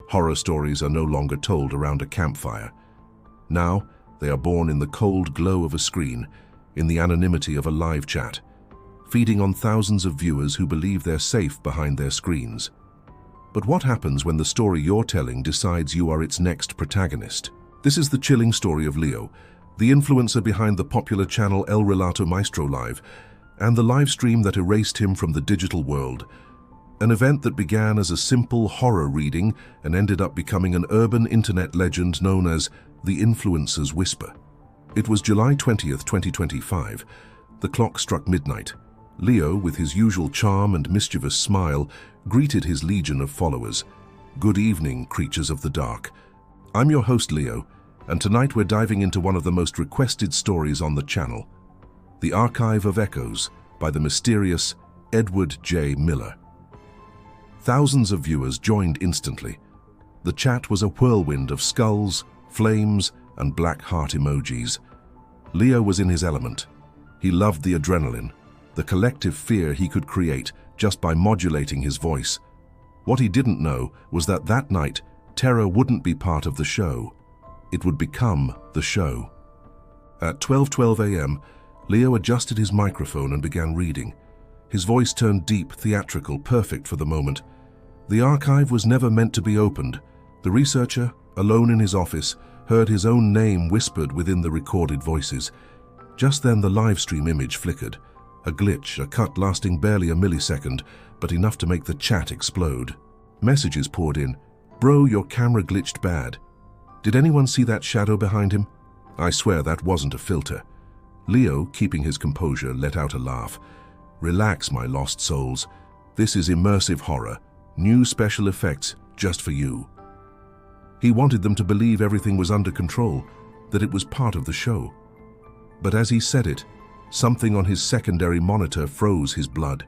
Horror stories are no longer told around a campfire. Now, they are born in the cold glow of a screen, in the anonymity of a live chat, feeding on thousands of viewers who believe they're safe behind their screens. But what happens when the story you're telling decides you are its next protagonist? This is the chilling story of Leo, the influencer behind the popular channel El Relato Maestro Live, and the live stream that erased him from the digital world. An event that began as a simple horror reading and ended up becoming an urban internet legend known as the Influencer's Whisper. It was July 20th, 2025. The clock struck midnight. Leo, with his usual charm and mischievous smile, greeted his legion of followers. Good evening, creatures of the dark. I'm your host, Leo, and tonight we're diving into one of the most requested stories on the channel, The Archive of Echoes by the mysterious Edward J. Miller. Thousands of viewers joined instantly. The chat was a whirlwind of skulls, flames, and black heart emojis. Leo was in his element. He loved the adrenaline, the collective fear he could create just by modulating his voice. What he didn't know was that that night, terror wouldn't be part of the show. It would become the show. At 12:12 a.m., Leo adjusted his microphone and began reading. His voice turned deep, theatrical, perfect for the moment. The archive was never meant to be opened. The researcher, alone in his office, heard his own name whispered within the recorded voices. Just then the live stream image flickered. A glitch, a cut lasting barely a millisecond, but enough to make the chat explode. Messages poured in. "Bro, your camera glitched bad. Did anyone see that shadow behind him? I swear that wasn't a filter." Leo, keeping his composure, let out a laugh. "Relax, my lost souls. This is immersive horror. New special effects just for you." He wanted them to believe everything was under control, that it was part of the show. But as he said it, something on his secondary monitor froze his blood.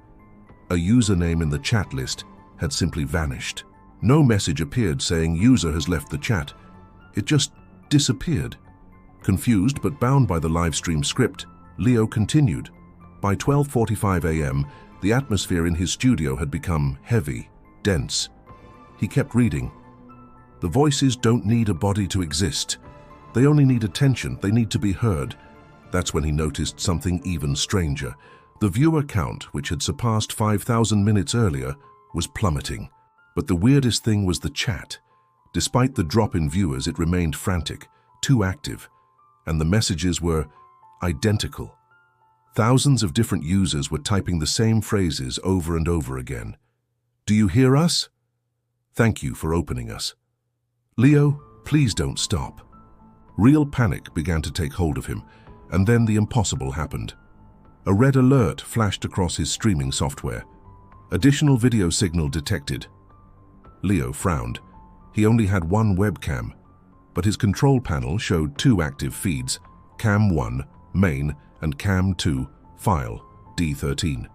A username in the chat list had simply vanished. No message appeared saying user has left the chat. It just disappeared. Confused but bound by the live stream script, Leo continued. By 12:45 a.m., the atmosphere in his studio had become heavy, dense. He kept reading. "The voices don't need a body to exist. They only need attention. They need to be heard." That's when he noticed something even stranger. The viewer count, which had surpassed 5,000 minutes earlier, was plummeting. But the weirdest thing was the chat. Despite the drop in viewers, it remained frantic, too active, and the messages were identical. Thousands of different users were typing the same phrases over and over again. "Do you hear us? Thank you for opening us. Leo, please don't stop." Real panic began to take hold of him, and then the impossible happened. A red alert flashed across his streaming software. Additional video signal detected. Leo frowned. He only had one webcam, but his control panel showed two active feeds, Cam 1, main, and Cam 2, file, D13.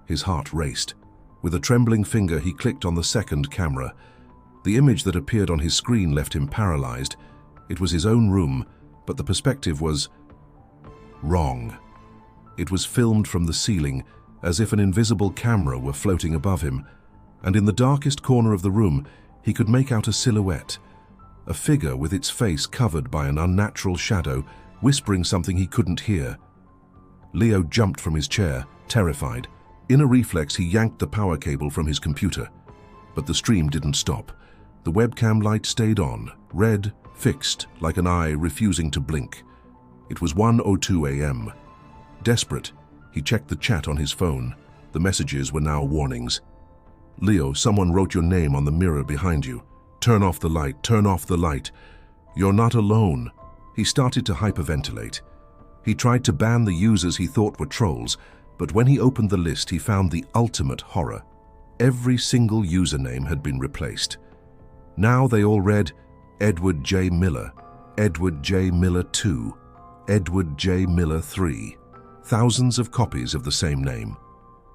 His heart raced. With a trembling finger, he clicked on the second camera. The image that appeared on his screen left him paralyzed. It was his own room, but the perspective was wrong. It was filmed from the ceiling, as if an invisible camera were floating above him, and in the darkest corner of the room, he could make out a silhouette, a figure with its face covered by an unnatural shadow, whispering something he couldn't hear. Leo jumped from his chair, terrified. In a reflex, he yanked the power cable from his computer. But the stream didn't stop. The webcam light stayed on, red, fixed, like an eye refusing to blink. It was 1:02 a.m. Desperate, he checked the chat on his phone. The messages were now warnings. "Leo, someone wrote your name on the mirror behind you. Turn off the light, turn off the light. You're not alone." He started to hyperventilate. He tried to ban the users he thought were trolls, but when he opened the list, he found the ultimate horror. Every single username had been replaced. Now they all read Edward J. Miller, Edward J. Miller 2, Edward J. Miller 3. Thousands of copies of the same name.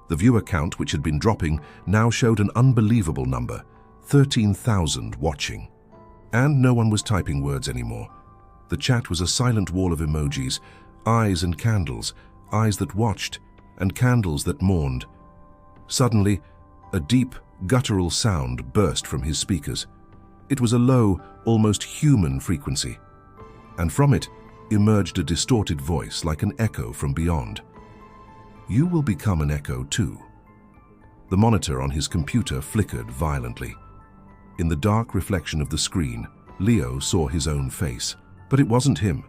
The viewer count, which had been dropping, now showed an unbelievable number, 13,000 watching. And no one was typing words anymore. The chat was a silent wall of emojis, eyes and candles, eyes that watched, and candles that mourned. Suddenly, a deep, guttural sound burst from his speakers. It was a low, almost human frequency, and from it emerged a distorted voice like an echo from beyond. "You will become an echo too." The monitor on his computer flickered violently. In the dark reflection of the screen, Leo saw his own face. But it wasn't him.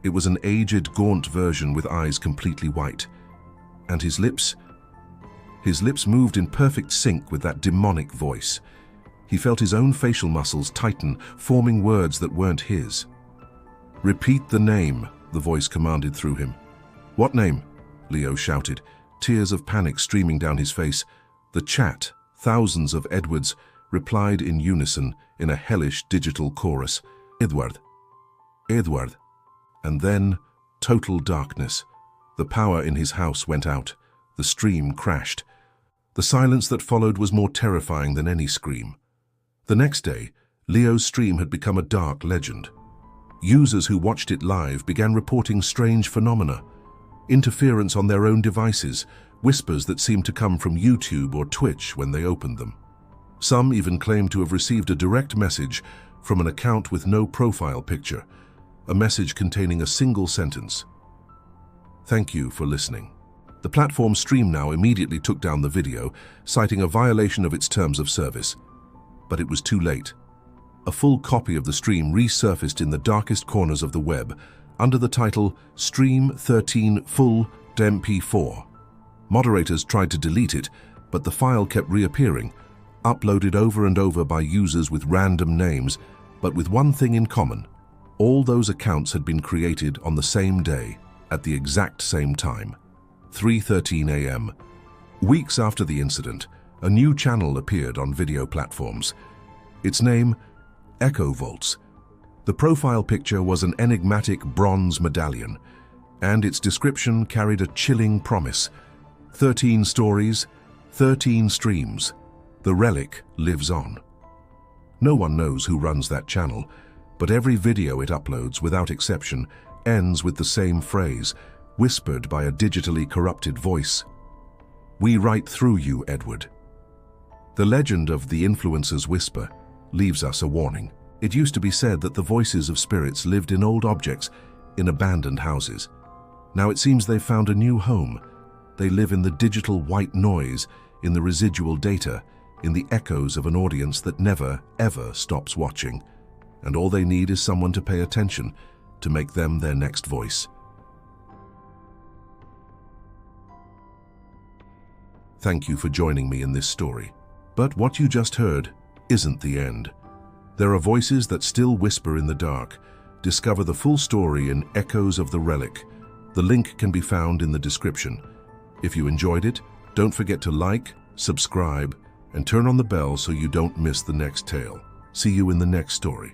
It was an aged, gaunt version with eyes completely white. And his lips moved in perfect sync with that demonic voice. He felt his own facial muscles tighten, forming words that weren't his. "Repeat the name," the voice commanded through him. "What name?" Leo shouted, tears of panic streaming down his face. The chat, thousands of Edwards, replied in unison in a hellish digital chorus. "Edward. Edward." And then, total darkness. The power in his house went out. The stream crashed. The silence that followed was more terrifying than any scream. The next day, Leo's stream had become a dark legend. Users who watched it live began reporting strange phenomena. Interference on their own devices, whispers that seemed to come from YouTube or Twitch when they opened them. Some even claimed to have received a direct message from an account with no profile picture, a message containing a single sentence: "Thank you for listening." The platform StreamNow immediately took down the video, citing a violation of its terms of service. But it was too late. A full copy of the stream resurfaced in the darkest corners of the web, under the title Stream 13 Full MP4. Moderators tried to delete it, but the file kept reappearing, uploaded over and over by users with random names, but with one thing in common: all those accounts had been created on the same day, at the exact same time, 3:13 a.m. Weeks after the incident, a new channel appeared on video platforms. Its name, Echo Vaults. The profile picture was an enigmatic bronze medallion, and its description carried a chilling promise: 13 stories, 13 streams. The relic lives on. No one knows who runs that channel, but every video it uploads, without exception, ends with the same phrase, whispered by a digitally corrupted voice: "We write through you, Edward." The legend of the influencer's whisper leaves us a warning. It used to be said that the voices of spirits lived in old objects, in abandoned houses. Now it seems they've found a new home. They live in the digital white noise, in the residual data, in the echoes of an audience that never, ever stops watching. And all they need is someone to pay attention, to make them their next voice. Thank you for joining me in this story. But what you just heard isn't the end. There are voices that still whisper in the dark. Discover the full story in Echoes of the Relic. The link can be found in the description. If you enjoyed it, don't forget to like, subscribe, and turn on the bell so you don't miss the next tale. See you in the next story.